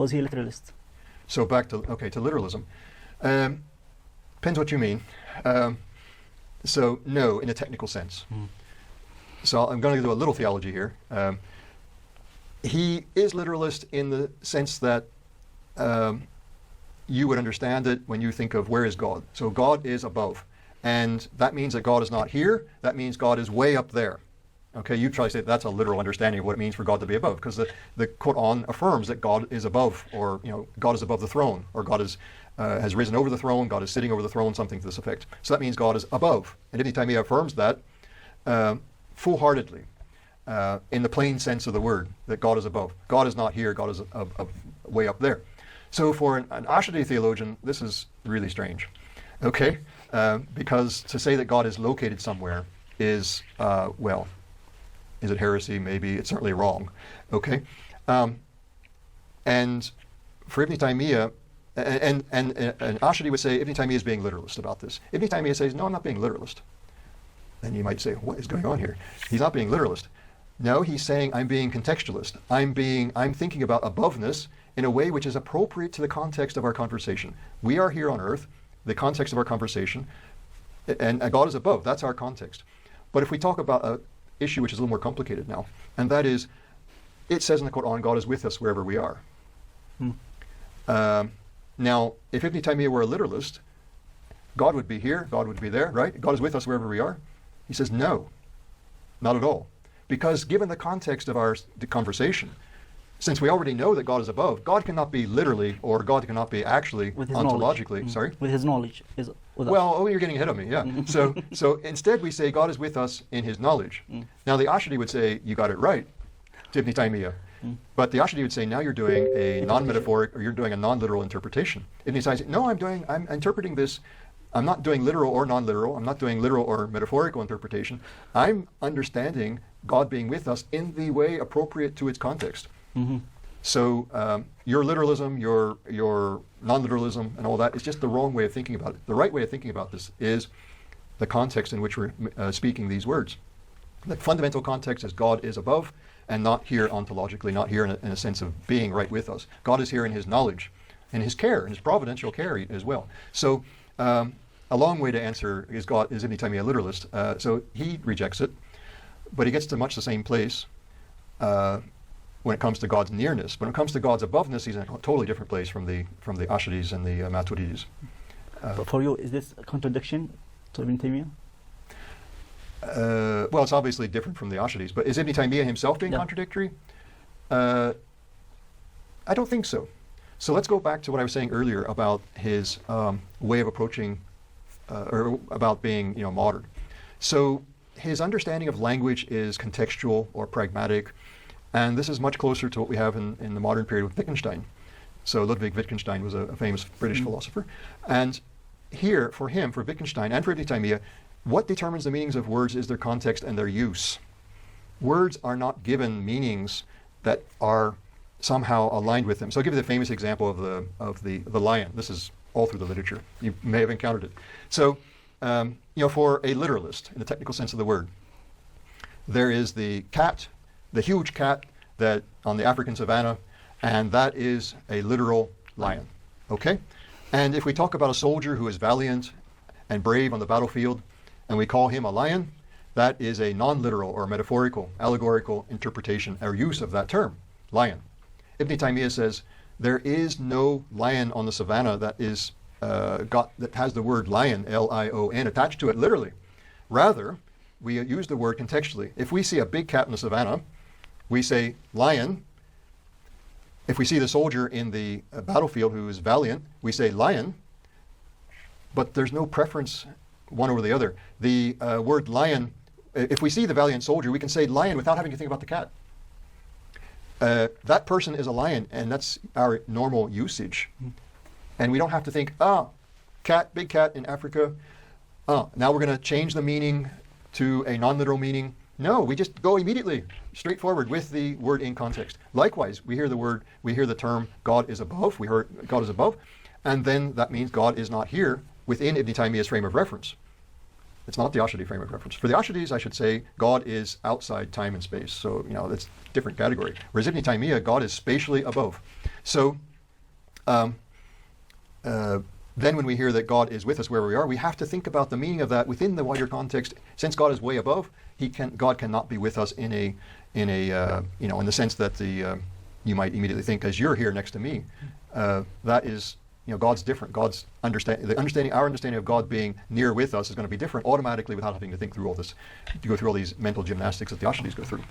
Was he a literalist? So back to literalism. Depends what you mean. So no, in a technical sense. So I'm going to do a little theology here. He is literalist in the sense that you would understand it when you think of where is God. So God is above. And that means that God is not here. That means God is way up there. Okay, you try to say that's a literal understanding of what it means for God to be above, because the Quran affirms that God is above, or God is above the throne, or God is has risen over the throne, God is sitting over the throne, something to this effect. So that means God is above. And Ibn Taymiyyah affirms that full-heartedly, in the plain sense of the word, that God is above. God is not here, God is way up there. So for an Ash'ari theologian, this is really strange, okay? Because to say that God is located somewhere is, well, is it heresy? Maybe. It's certainly wrong, okay? And for Ibn Taymiyyah, and Ash'ari would say Ibn Taymiyyah is being literalist about this. Ibn Taymiyyah says, no, I'm not being literalist. Then you might say, what is going on here? He's not being literalist. No, he's saying I'm being contextualist. I'm thinking about aboveness in a way which is appropriate to the context of our conversation. We are here on earth, the context of our conversation, and God is above. That's our context. But if we talk about an issue which is a little more complicated now, and that is, it says in the Quran, God is with us wherever we are. Now, if Ibn Taymiyyah were a literalist, God would be here, God would be there, right? God is with us wherever we are. He says, no, not at all. Because given the context of the conversation, since we already know that God is above, God cannot be literally, or God cannot be actually ontologically. Sorry? With his knowledge. Well, you're getting ahead of me, yeah. So instead we say God is with us in his knowledge. Now the Ash'ari would say, you got it right, to Ibn Taymiyyah. But the Ash'ari would say, now you're doing a non-metaphoric, or you're doing a non-literal interpretation. Ibn Taymiyyah says, no, I'm interpreting this. I'm not doing literal or non-literal. I'm not doing literal or metaphorical interpretation. I'm understanding God being with us in the way appropriate to its context. So your literalism, your non-literalism, and all that is just the wrong way of thinking about it. The right way of thinking about this is the context in which we're speaking these words. The fundamental context is God is above, and not here ontologically, not here in a sense of being right with us. God is here in his knowledge, in his care, in his providential care as well. So a long way to answer is Ibn Taymiyyah a literalist? So he rejects it, but he gets to much the same place when it comes to God's nearness. When it comes to God's aboveness, he's in a totally different place from the Ash'aris and the Maturidis. But for you, is this a contradiction to Ibn Taymiyyah? Well, it's obviously different from the Ash'aris, but is Ibn Taymiyyah himself being contradictory? I don't think so. So let's go back to what I was saying earlier about his way of approaching, or about being, modern. So his understanding of language is contextual or pragmatic, and this is much closer to what we have in the modern period with Wittgenstein. So Ludwig Wittgenstein was a famous British philosopher, and here for him, for Wittgenstein and for Ibn Taymiyyah, what determines the meanings of words is their context and their use. Words are not given meanings that are somehow aligned with them. So I'll give you the famous example of the lion. This is all through the literature. You may have encountered it. So, for a literalist, in the technical sense of the word, there is the cat, the huge cat that on the African savannah, and that is a literal lion. Okay? And if we talk about a soldier who is valiant and brave on the battlefield, and we call him a lion, that is a non-literal or metaphorical, allegorical interpretation or use of that term, lion. Ibn Taymiyyah says there is no lion on the savannah that is that has the word lion, L-I-O-N, attached to it literally. Rather, we use the word contextually. If we see a big cat in the savannah, we say lion. If we see the soldier in the battlefield who is valiant, we say lion. But there's no preference one over the other. The word lion, if we see the valiant soldier, we can say lion without having to think about the cat. That person is a lion, and that's our normal usage. And we don't have to think, cat, big cat in Africa. Now we're going to change the meaning to a non-literal meaning. No, we just go immediately, straightforward with the word in context. Likewise, we hear the term God is above. We heard God is above, and then that means God is not here within Ibn Taymiyyah's frame of reference. It's not the Ash'ari frame of reference. For the Ash'aris, I should say, God is outside time and space. So, that's a different category. Whereas Ibn Taymiyyah, God is spatially above. So, then when we hear that God is with us wherever we are, we have to think about the meaning of that within the wider context. Since God is way above, God cannot be with us in the sense that you might immediately think, as you're here next to me, that is, God's different. Our understanding of God being near with us is going to be different automatically without having to think through all this, to go through all these mental gymnastics that the Ashadis go through.